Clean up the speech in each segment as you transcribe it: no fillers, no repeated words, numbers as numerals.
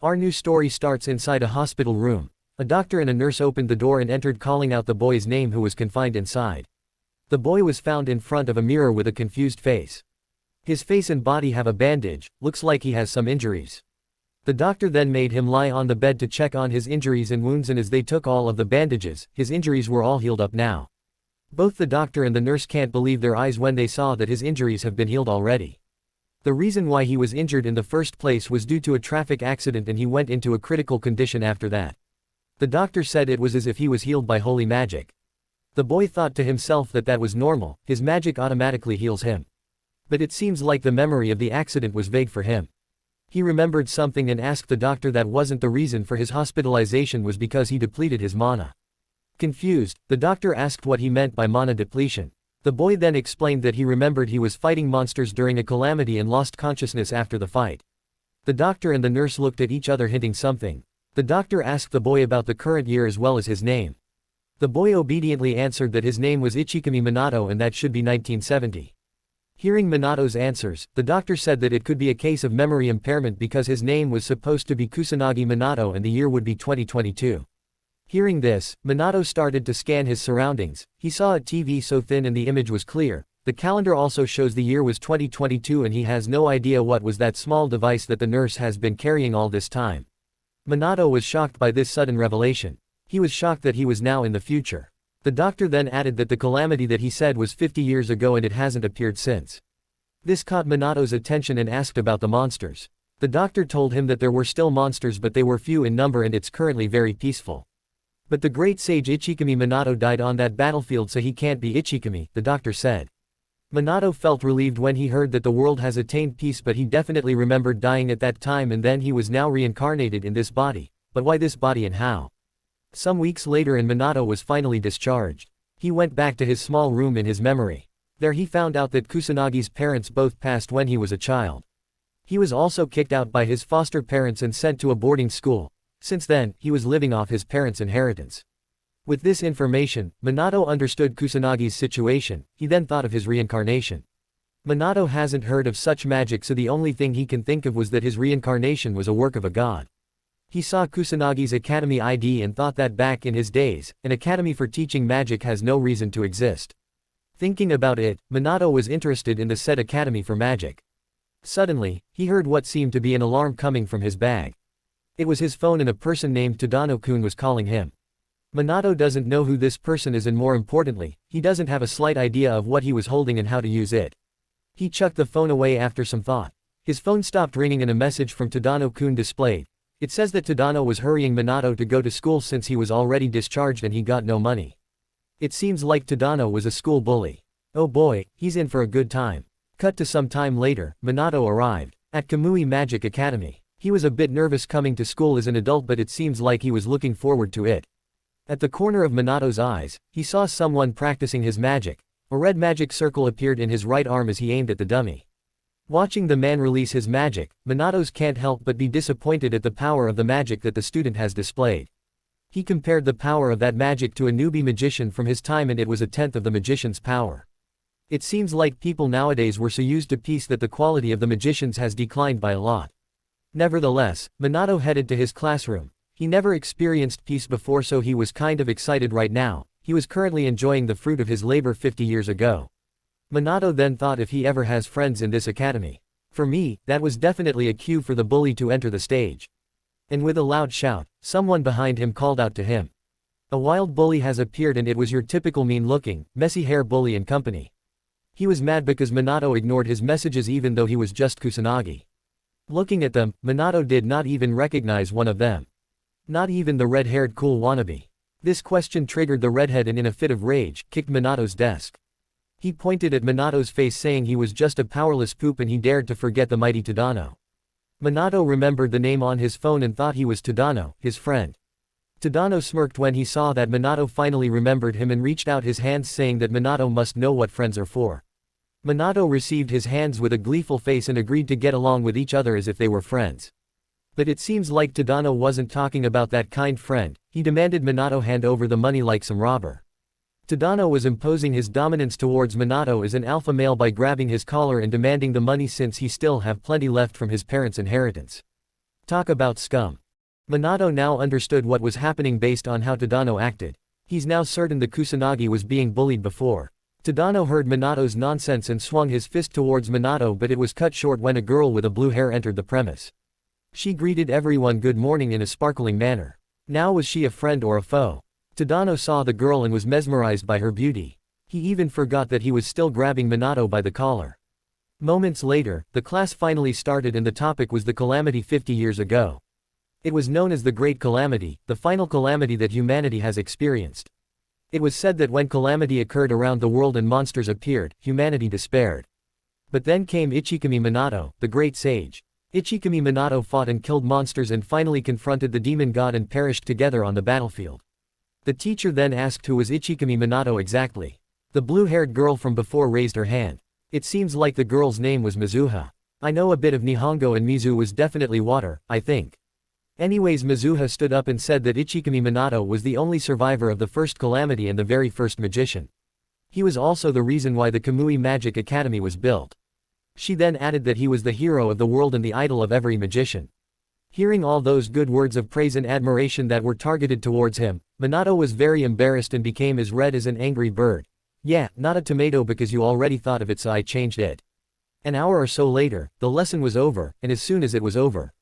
Our new story starts inside a hospital room. A doctor and a nurse opened the door and entered, calling out the boy's name who was confined inside. The boy was found in front of a mirror with a confused face. His face and body have a bandage, looks like he has some injuries. The doctor then made him lie on the bed to check on his injuries and wounds, and as they took all of the bandages, his injuries were all healed up now. Both the doctor and the nurse can't believe their eyes when they saw that his injuries have been healed already. The reason why he was injured in the first place was due to a traffic accident, and he went into a critical condition after that. The doctor said it was as if he was healed by holy magic. The boy thought to himself that that was normal, his magic automatically heals him. But it seems like the memory of the accident was vague for him. He remembered something and asked the doctor that wasn't the reason for his hospitalization was because he depleted his mana. Confused, the doctor asked what he meant by mana depletion. The boy then explained that he remembered he was fighting monsters during a calamity and lost consciousness after the fight. The doctor and the nurse looked at each other, hinting something. The doctor asked the boy about the current year as well as his name. The boy obediently answered that his name was Ichikami Minato and that should be 1970. Hearing Minato's answers, the doctor said that it could be a case of memory impairment because his name was supposed to be Kusanagi Minato and the year would be 2022. Hearing this, Minato started to scan his surroundings. He saw a TV so thin and the image was clear. The calendar also shows the year was 2022 and he has no idea what was that small device that the nurse has been carrying all this time. Minato was shocked by this sudden revelation. He was shocked that he was now in the future. The doctor then added that the calamity that he said was 50 years ago and it hasn't appeared since. This caught Minato's attention and asked about the monsters. The doctor told him that there were still monsters but they were few in number and it's currently very peaceful. But the great sage Ichikami Minato died on that battlefield, so he can't be Ichikami, the doctor said. Minato felt relieved when he heard that the world has attained peace, but he definitely remembered dying at that time and then he was now reincarnated in this body. But why this body and how? Some weeks later and Minato was finally discharged. He went back to his small room in his memory. There he found out that Kusanagi's parents both passed when he was a child. He was also kicked out by his foster parents and sent to a boarding school. Since then, he was living off his parents' inheritance. With this information, Minato understood Kusanagi's situation. He then thought of his reincarnation. Minato hasn't heard of such magic, so the only thing he can think of was that his reincarnation was a work of a god. He saw Kusanagi's academy ID and thought that back in his days, an academy for teaching magic has no reason to exist. Thinking about it, Minato was interested in the said academy for magic. Suddenly, he heard what seemed to be an alarm coming from his bag. It was his phone and a person named Tadano-kun was calling him. Minato doesn't know who this person is and more importantly, he doesn't have a slight idea of what he was holding and how to use it. He chucked the phone away after some thought. His phone stopped ringing and a message from Tadano-kun displayed. It says that Tadano was hurrying Minato to go to school since he was already discharged and he got no money. It seems like Tadano was a school bully. Oh boy, he's in for a good time. Cut to some time later, Minato arrived at Kamui Magic Academy. He was a bit nervous coming to school as an adult, but it seems like he was looking forward to it. At the corner of Minato's eyes, he saw someone practicing his magic. A red magic circle appeared in his right arm as he aimed at the dummy. Watching the man release his magic, Minato can't help but be disappointed at the power of the magic that the student has displayed. He compared the power of that magic to a newbie magician from his time and it was a tenth of the magician's power. It seems like people nowadays were so used to peace that the quality of the magicians has declined by a lot. Nevertheless, Minato headed to his classroom. He never experienced peace before, so he was kind of excited right now. He was currently enjoying the fruit of his labor 50 years ago. Minato then thought if he ever has friends in this academy. For me, that was definitely a cue for the bully to enter the stage. And with a loud shout, someone behind him called out to him. A wild bully has appeared and it was your typical mean-looking, messy hair bully and company. He was mad because Minato ignored his messages even though he was just Kusanagi. Looking at them, Minato did not even recognize one of them. Not even the red-haired cool wannabe. This question triggered the redhead and in a fit of rage, kicked Minato's desk. He pointed at Minato's face saying he was just a powerless poop and he dared to forget the mighty Tadano. Minato remembered the name on his phone and thought he was Tadano, his friend. Tadano smirked when he saw that Minato finally remembered him and reached out his hands saying that Minato must know what friends are for. Minato received his hands with a gleeful face and agreed to get along with each other as if they were friends. But it seems like Tadano wasn't talking about that kind friend. He demanded Minato hand over the money like some robber. Tadano was imposing his dominance towards Minato as an alpha male by grabbing his collar and demanding the money since he still have plenty left from his parents' inheritance. Talk about scum. Minato now understood what was happening based on how Tadano acted. He's now certain the Kusanagi was being bullied before. Tadano heard Minato's nonsense and swung his fist towards Minato, but it was cut short when a girl with a blue hair entered the premise. She greeted everyone good morning in a sparkling manner. Now was she a friend or a foe? Tadano saw the girl and was mesmerized by her beauty. He even forgot that he was still grabbing Minato by the collar. Moments later, the class finally started and the topic was the calamity 50 years ago. It was known as the Great Calamity, the final calamity that humanity has experienced. It was said that when calamity occurred around the world and monsters appeared, humanity despaired. But then came Ichikami Minato, the great sage. Ichikami Minato fought and killed monsters and finally confronted the demon god and perished together on the battlefield. The teacher then asked who was Ichikami Minato exactly. The blue-haired girl from before raised her hand. It seems like the girl's name was Mizuha. I know a bit of Nihongo and Mizu was definitely water, I think. Anyways, Mizuha stood up and said that Ichikami Minato was the only survivor of the first calamity and the very first magician. He was also the reason why the Kamui Magic Academy was built. She then added that he was the hero of the world and the idol of every magician. Hearing all those good words of praise and admiration that were targeted towards him, Minato was very embarrassed and became as red as an angry bird. Yeah, not a tomato because you already thought of it, so I changed it. An hour or so later, the lesson was over, and as soon as it was over,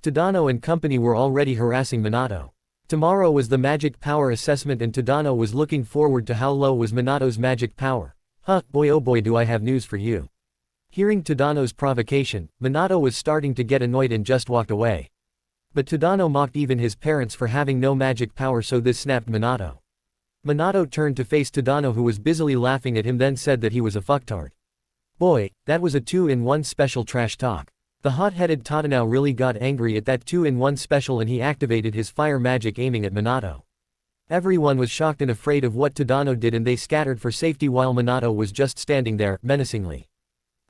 Tadano and company were already harassing Minato. Tomorrow was the magic power assessment and Tadano was looking forward to how low was Minato's magic power. Huh, boy oh boy, do I have news for you. Hearing Tadano's provocation, Minato was starting to get annoyed and just walked away. But Tadano mocked even his parents for having no magic power, so this snapped Minato. Minato turned to face Tadano, who was busily laughing at him, then said that he was a fucktard. Boy, that was a 2-in-1 special trash talk. The hot-headed Tadano really got angry at that 2-in-1 special and he activated his fire magic aiming at Minato. Everyone was shocked and afraid of what Tadano did and they scattered for safety while Minato was just standing there, menacingly.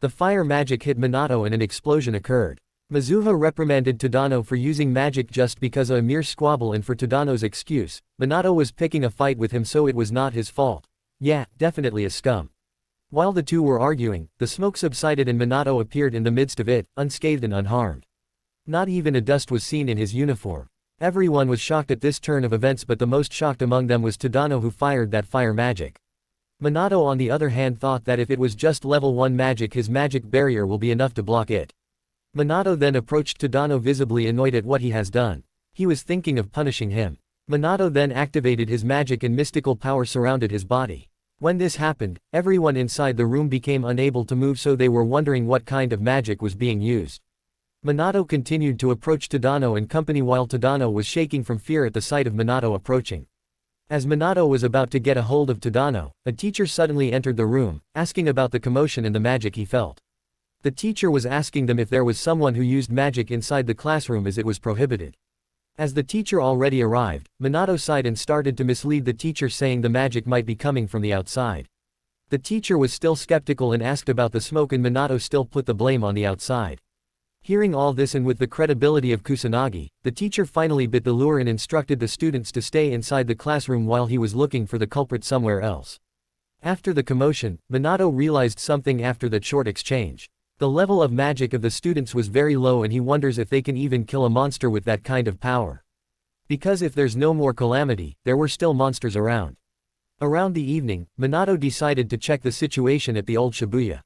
The fire magic hit Minato and an explosion occurred. Mizuha reprimanded Tadano for using magic just because of a mere squabble, and for Tadano's excuse, Minato was picking a fight with him, so it was not his fault. Yeah, definitely a scum. While the two were arguing, the smoke subsided and Minato appeared in the midst of it, unscathed and unharmed. Not even a dust was seen in his uniform. Everyone was shocked at this turn of events, but the most shocked among them was Tadano, who fired that fire magic. Minato on the other hand thought that if it was just level 1 magic, his magic barrier will be enough to block it. Minato then approached Tadano, visibly annoyed at what he has done. He was thinking of punishing him. Minato then activated his magic and mystical power surrounded his body. When this happened, everyone inside the room became unable to move, so they were wondering what kind of magic was being used. Minato continued to approach Tadano and company while Tadano was shaking from fear at the sight of Minato approaching. As Minato was about to get a hold of Tadano, a teacher suddenly entered the room, asking about the commotion and the magic he felt. The teacher was asking them if there was someone who used magic inside the classroom, as it was prohibited. As the teacher already arrived, Minato sighed and started to mislead the teacher, saying the magic might be coming from the outside. The teacher was still skeptical and asked about the smoke, and Minato still put the blame on the outside. Hearing all this and with the credibility of Kusanagi, the teacher finally bit the lure and instructed the students to stay inside the classroom while he was looking for the culprit somewhere else. After the commotion, Minato realized something after that short exchange. The level of magic of the students was very low and he wonders if they can even kill a monster with that kind of power. Because if there's no more calamity, there were still monsters around. Around the evening, Minato decided to check the situation at the old Shibuya.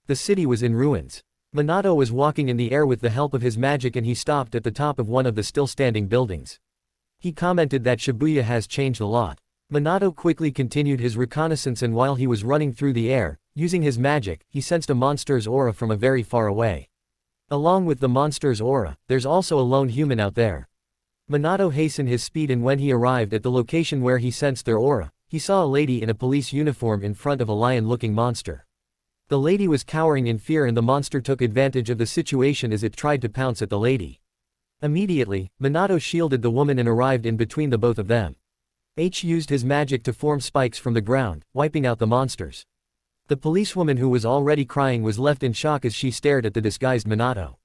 The city was in ruins. Minato was walking in the air with the help of his magic and he stopped at the top of one of the still standing buildings. He commented that Shibuya has changed a lot. Minato quickly continued his reconnaissance, and while he was running through the air, using his magic, he sensed a monster's aura from a very far away. Along with the monster's aura, there's also a lone human out there. Minato hastened his speed, and when he arrived at the location where he sensed their aura, he saw a lady in a police uniform in front of a lion-looking monster. The lady was cowering in fear and the monster took advantage of the situation as it tried to pounce at the lady. Immediately, Minato shielded the woman and arrived in between the both of them. H used his magic to form spikes from the ground, wiping out the monsters. The policewoman, who was already crying, was left in shock as she stared at the disguised Minato.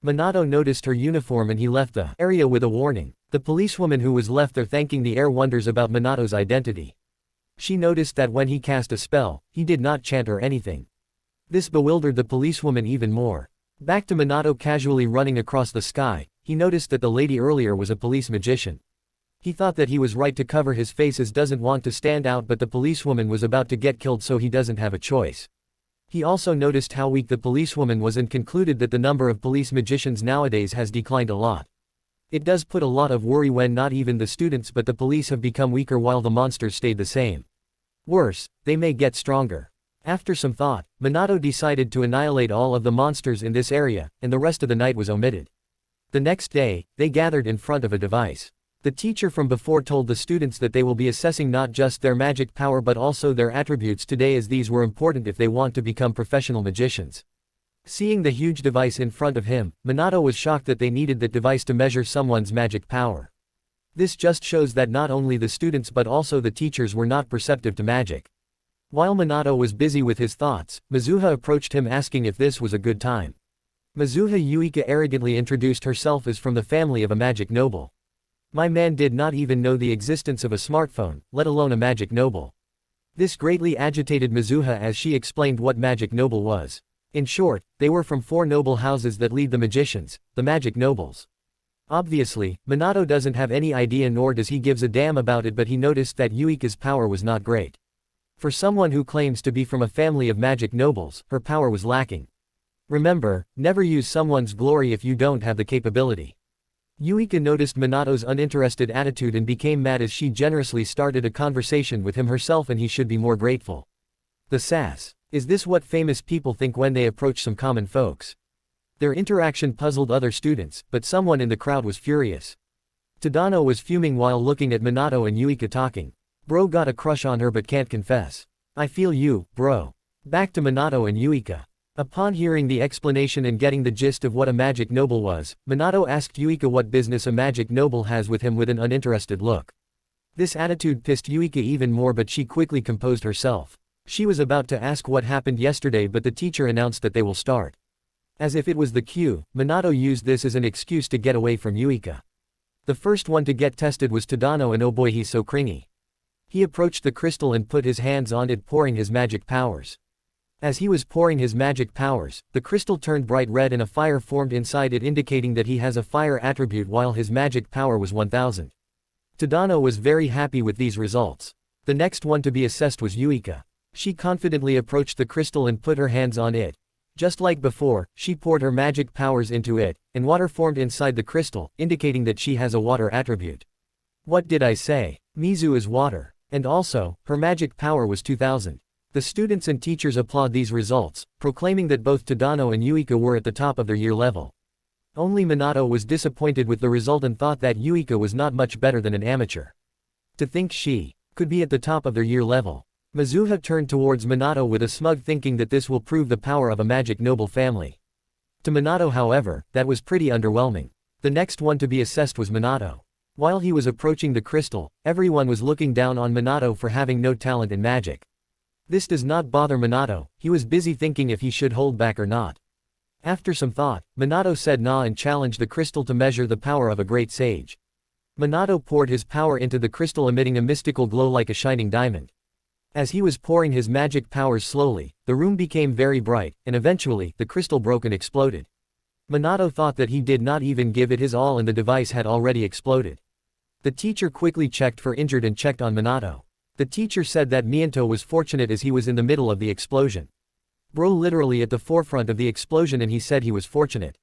Minato noticed her uniform and he left the area with a warning. The policewoman who was left there thanking the air wonders about Minato's identity. She noticed that when he cast a spell, he did not chant or anything. This bewildered the policewoman even more. Back to Minato casually running across the sky, he noticed that the lady earlier was a police magician. He thought that he was right to cover his face as doesn't want to stand out, but the policewoman was about to get killed, so he doesn't have a choice. He also noticed how weak the policewoman was and concluded that the number of police magicians nowadays has declined a lot. It does put a lot of worry when not even the students but the police have become weaker while the monsters stayed the same. Worse, they may get stronger. After some thought, Minato decided to annihilate all of the monsters in this area, and the rest of the night was omitted. The next day, they gathered in front of a device. The teacher from before told the students that they will be assessing not just their magic power but also their attributes today, as these were important if they want to become professional magicians. Seeing the huge device in front of him, Minato was shocked that they needed that device to measure someone's magic power. This just shows that not only the students but also the teachers were not perceptive to magic. While Minato was busy with his thoughts, Mizuha approached him asking if this was a good time. Mizuha Yuika arrogantly introduced herself as from the family of a magic noble. My man did not even know the existence of a smartphone, let alone a magic noble. This greatly agitated Mizuha as she explained what magic noble was. In short, they were from 4 noble houses that lead the magicians, the magic nobles. Obviously, Minato doesn't have any idea nor does he gives a damn about it, but he noticed that Yuika's power was not great. For someone who claims to be from a family of magic nobles, her power was lacking. Remember, never use someone's glory if you don't have the capability. Yuika noticed Minato's uninterested attitude and became mad as she generously started a conversation with him herself, and he should be more grateful. The sass. Is this what famous people think when they approach some common folks? Their interaction puzzled other students, but someone in the crowd was furious. Tadano was fuming while looking at Minato and Yuika talking. Bro got a crush on her but can't confess. I feel you, bro. Back to Minato and Yuika. Upon hearing the explanation and getting the gist of what a magic noble was, Minato asked Yuika what business a magic noble has with him with an uninterested look. This attitude pissed Yuika even more, but she quickly composed herself. She was about to ask what happened yesterday, but the teacher announced that they will start. As if it was the cue, Minato used this as an excuse to get away from Yuika. The first one to get tested was Tadano, and oh boy, he's so cringy. He approached the crystal and put his hands on it, pouring his magic powers. As he was pouring his magic powers, the crystal turned bright red and a fire formed inside it, indicating that he has a fire attribute while his magic power was 1000. Tadano was very happy with these results. The next one to be assessed was Yuika. She confidently approached the crystal and put her hands on it. Just like before, she poured her magic powers into it, and water formed inside the crystal, indicating that she has a water attribute. What did I say? Mizu is water. And also, her magic power was 2000. The students and teachers applaud these results, proclaiming that both Tadano and Yuika were at the top of their year level. Only Minato was disappointed with the result and thought that Yuika was not much better than an amateur. To think she could be at the top of their year level. Mizuha turned towards Minato with a smug thinking that this will prove the power of a magic noble family. To Minato, however, that was pretty underwhelming. The next one to be assessed was Minato. While he was approaching the crystal, everyone was looking down on Minato for having no talent in magic. This does not bother Minato, he was busy thinking if he should hold back or not. After some thought, Minato said nah and challenged the crystal to measure the power of a great sage. Minato poured his power into the crystal, emitting a mystical glow like a shining diamond. As he was pouring his magic powers slowly, the room became very bright, and eventually, the crystal broke and exploded. Minato thought that he did not even give it his all and the device had already exploded. The teacher quickly checked for injured and checked on Minato. The teacher said that Minato was fortunate as he was in the middle of the explosion. Bro literally at the forefront of the explosion, and he said he was fortunate.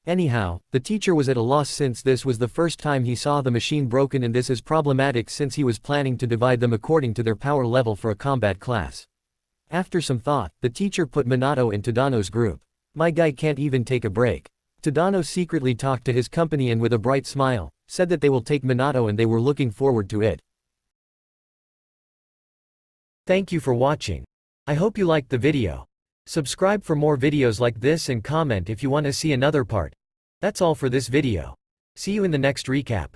Anyhow, the teacher was at a loss since this was the first time he saw the machine broken, and this is problematic since he was planning to divide them according to their power level for a combat class. After some thought, the teacher put Minato in Tadano's group. My guy can't even take a break. Tadano secretly talked to his company and with a bright smile, said that they will take Minato and they were looking forward to it. Thank you for watching. I hope you liked the video. Subscribe for more videos like this and comment if you want to see another part. That's all for this video. See you in the next recap.